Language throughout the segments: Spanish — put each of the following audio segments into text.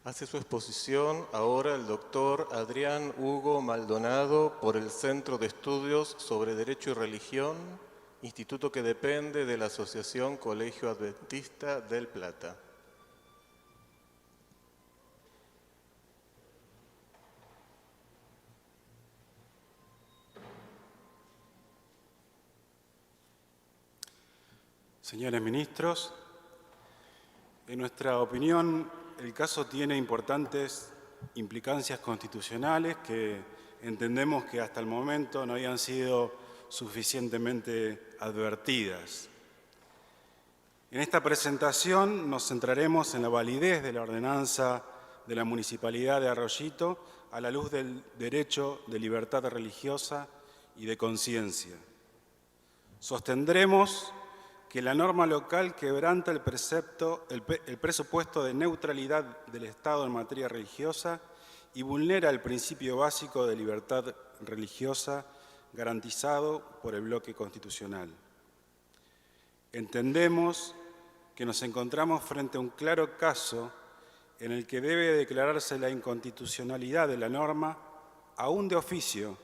Hace su exposición ahora el doctor Adrián Hugo Maldonado por el Centro de Estudios sobre Derecho y Religión, instituto que depende de la Asociación Colegio Adventista del Plata. Señores ministros, en nuestra opinión, el caso tiene importantes implicancias constitucionales que entendemos que hasta el momento no habían sido suficientemente advertidas. En esta presentación nos centraremos en la validez de la ordenanza de la Municipalidad de Arroyito a la luz del derecho de libertad religiosa y de conciencia. Sostendremos que la norma local quebranta el presupuesto de neutralidad del Estado en materia religiosa y vulnera el principio básico de libertad religiosa garantizado por el bloque constitucional. Entendemos que nos encontramos frente a un claro caso en el que debe declararse la inconstitucionalidad de la norma, aún de oficio,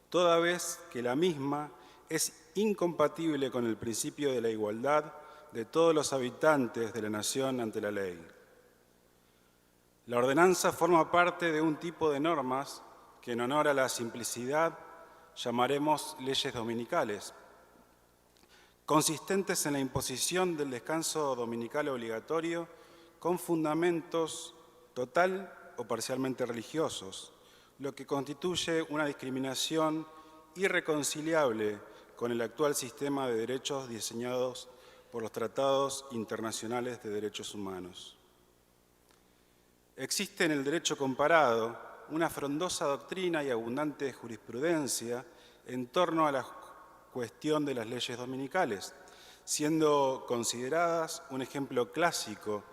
toda vez que la misma es incompatible con el principio de la igualdad de todos los habitantes de la nación ante la ley. La ordenanza forma parte de un tipo de normas que, en honor a la simplicidad, llamaremos leyes dominicales, consistentes en la imposición del descanso dominical obligatorio con fundamentos total o parcialmente religiosos, lo que constituye una discriminación irreconciliable con el actual sistema de derechos diseñados por los tratados internacionales de derechos humanos. Existe en el derecho comparado una frondosa doctrina y abundante jurisprudencia en torno a la cuestión de las leyes dominicales, siendo consideradas un ejemplo clásico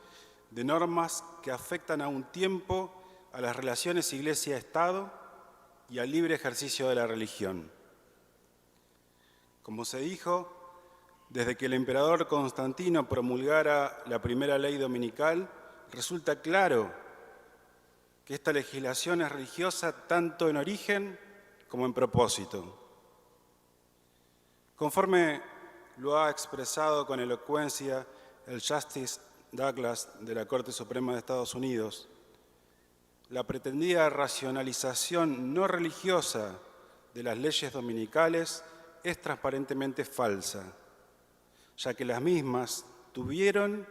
de normas que afectan a un tiempo a las relaciones Iglesia-Estado y al libre ejercicio de la religión. Como se dijo, desde que el emperador Constantino promulgara la primera ley dominical, resulta claro que esta legislación es religiosa tanto en origen como en propósito. Conforme lo ha expresado con elocuencia el Justice Douglas de la Corte Suprema de Estados Unidos, la pretendida racionalización no religiosa de las leyes dominicales es transparentemente falsa, ya que las mismas tuvieron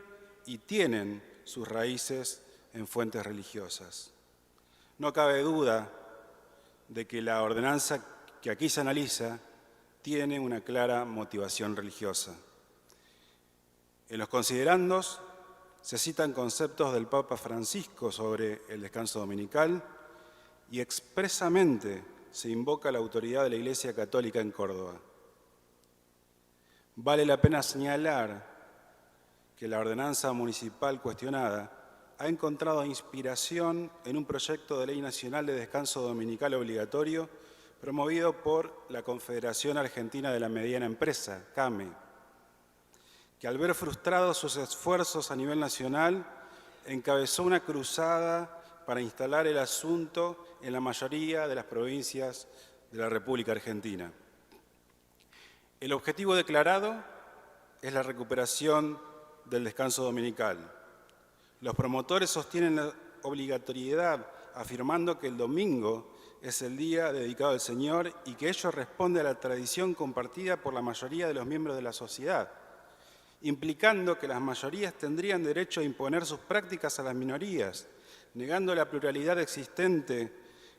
y tienen sus raíces en fuentes religiosas. No cabe duda de que la ordenanza que aquí se analiza tiene una clara motivación religiosa. En los considerandos se citan conceptos del Papa Francisco sobre el descanso dominical y expresamente se invoca la autoridad de la Iglesia Católica en Córdoba. Vale la pena señalar que la ordenanza municipal cuestionada ha encontrado inspiración en un proyecto de ley nacional de descanso dominical obligatorio promovido por la Confederación Argentina de la Mediana Empresa, CAME, que al ver frustrados sus esfuerzos a nivel nacional, encabezó una cruzada para instalar el asunto en la mayoría de las provincias de la República Argentina. El objetivo declarado es la recuperación del descanso dominical. Los promotores sostienen la obligatoriedad, afirmando que el domingo es el día dedicado al Señor y que ello responde a la tradición compartida por la mayoría de los miembros de la sociedad, implicando que las mayorías tendrían derecho a imponer sus prácticas a las minorías, negando la pluralidad existente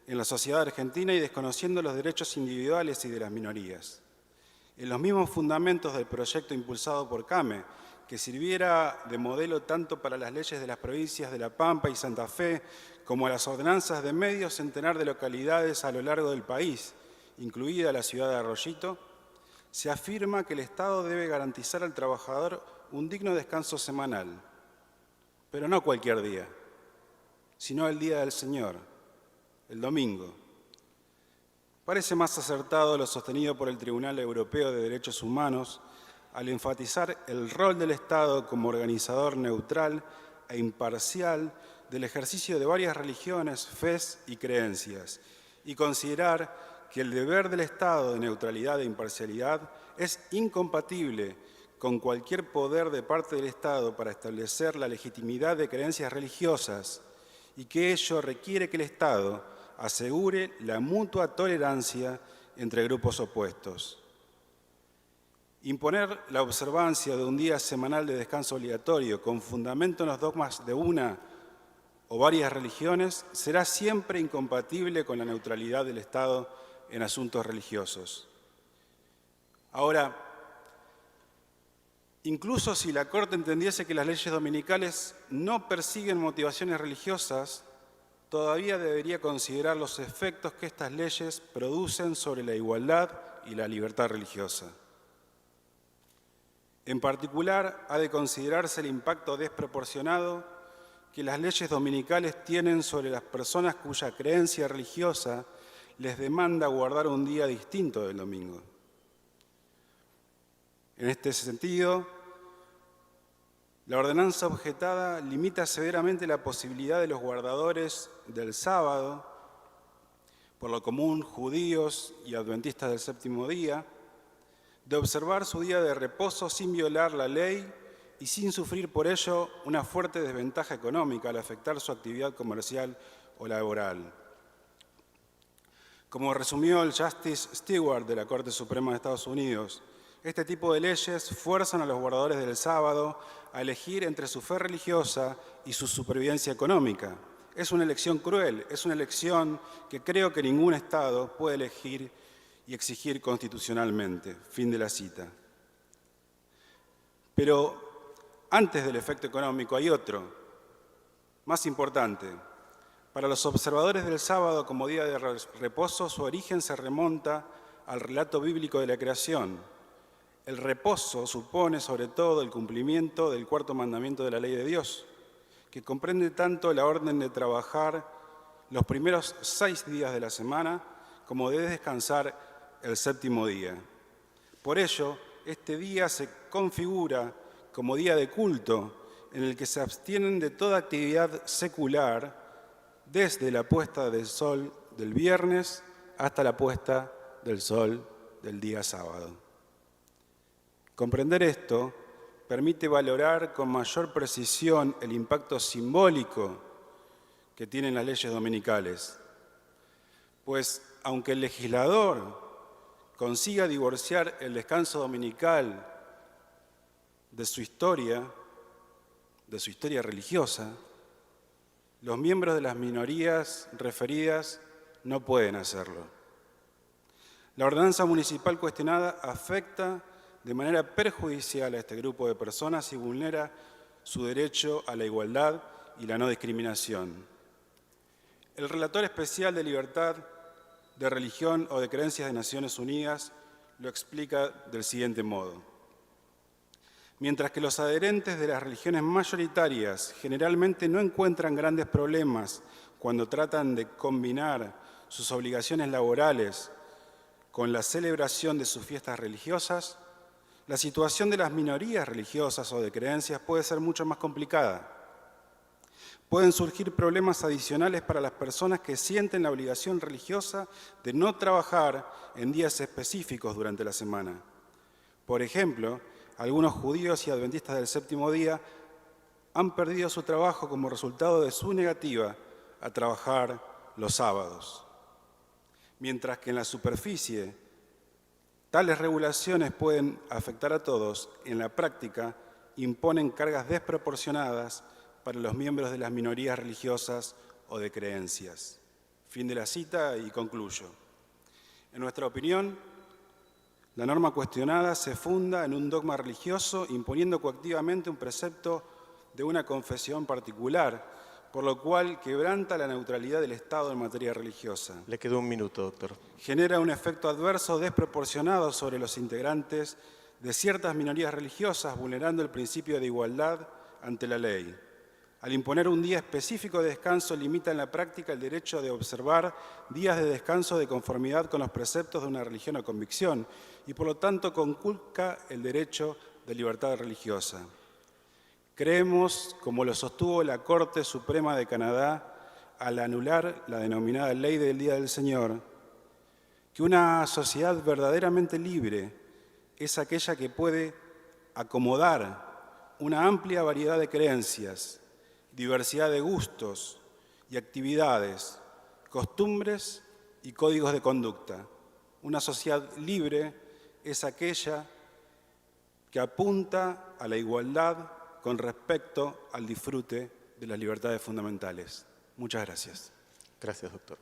en la sociedad argentina y desconociendo los derechos individuales y de las minorías. En los mismos fundamentos del proyecto impulsado por CAME, que sirviera de modelo tanto para las leyes de las provincias de La Pampa y Santa Fe, como las ordenanzas de medio centenar de localidades a lo largo del país, incluida la ciudad de Arroyito, se afirma que el Estado debe garantizar al trabajador un digno descanso semanal, pero no cualquier día, sino el día del Señor, el domingo. Parece más acertado lo sostenido por el Tribunal Europeo de Derechos Humanos al enfatizar el rol del Estado como organizador neutral e imparcial del ejercicio de varias religiones, fes y creencias, y considerar que el deber del Estado de neutralidad e imparcialidad es incompatible con cualquier poder de parte del Estado para establecer la legitimidad de creencias religiosas y que ello requiere que el Estado asegure la mutua tolerancia entre grupos opuestos. Imponer la observancia de un día semanal de descanso obligatorio con fundamento en los dogmas de una o varias religiones será siempre incompatible con la neutralidad del Estado en asuntos religiosos. Ahora, incluso si la Corte entendiese que las leyes dominicales no persiguen motivaciones religiosas, todavía debería considerar los efectos que estas leyes producen sobre la igualdad y la libertad religiosa. En particular, ha de considerarse el impacto desproporcionado que las leyes dominicales tienen sobre las personas cuya creencia religiosa les demanda guardar un día distinto del domingo. En este sentido, la ordenanza objetada limita severamente la posibilidad de los guardadores del sábado, por lo común judíos y adventistas del séptimo día, de observar su día de reposo sin violar la ley y sin sufrir por ello una fuerte desventaja económica al afectar su actividad comercial o laboral. Como resumió el Justice Stewart de la Corte Suprema de Estados Unidos, este tipo de leyes fuerzan a los guardadores del sábado a elegir entre su fe religiosa y su supervivencia económica. Es una elección cruel, es una elección que creo que ningún Estado puede elegir y exigir constitucionalmente. Fin de la cita. Pero antes del efecto económico hay otro, más importante. Para los observadores del sábado como día de reposo, su origen se remonta al relato bíblico de la creación. El reposo supone sobre todo el cumplimiento del cuarto mandamiento de la ley de Dios, que comprende tanto la orden de trabajar los primeros 6 días de la semana como de descansar el séptimo día. Por ello, este día se configura como día de culto en el que se abstienen de toda actividad secular desde la puesta del sol del viernes hasta la puesta del sol del día sábado. Comprender esto permite valorar con mayor precisión el impacto simbólico que tienen las leyes dominicales, pues aunque el legislador consiga divorciar el descanso dominical de su historia religiosa, los miembros de las minorías referidas no pueden hacerlo. La ordenanza municipal cuestionada afecta de manera perjudicial a este grupo de personas y vulnera su derecho a la igualdad y la no discriminación. El relator especial de libertad de religión o de creencias de Naciones Unidas lo explica del siguiente modo. Mientras que los adherentes de las religiones mayoritarias generalmente no encuentran grandes problemas cuando tratan de combinar sus obligaciones laborales con la celebración de sus fiestas religiosas, la situación de las minorías religiosas o de creencias puede ser mucho más complicada. Pueden surgir problemas adicionales para las personas que sienten la obligación religiosa de no trabajar en días específicos durante la semana. Por ejemplo, algunos judíos y adventistas del séptimo día han perdido su trabajo como resultado de su negativa a trabajar los sábados. Mientras que en la superficie, tales regulaciones pueden afectar a todos, en la práctica imponen cargas desproporcionadas para los miembros de las minorías religiosas o de creencias. Fin de la cita y concluyo. En nuestra opinión, la norma cuestionada se funda en un dogma religioso imponiendo coactivamente un precepto de una confesión particular, por lo cual quebranta la neutralidad del Estado en materia religiosa. Le quedó un minuto, doctor. Genera un efecto adverso desproporcionado sobre los integrantes de ciertas minorías religiosas, vulnerando el principio de igualdad ante la ley. Al imponer un día específico de descanso, limita en la práctica el derecho de observar días de descanso de conformidad con los preceptos de una religión o convicción y, por lo tanto, conculca el derecho de libertad religiosa. Creemos, como lo sostuvo la Corte Suprema de Canadá al anular la denominada Ley del Día del Señor, que una sociedad verdaderamente libre es aquella que puede acomodar una amplia variedad de creencias, diversidad de gustos y actividades, costumbres y códigos de conducta. Una sociedad libre es aquella que apunta a la igualdad con respecto al disfrute de las libertades fundamentales. Muchas gracias. Gracias, doctor.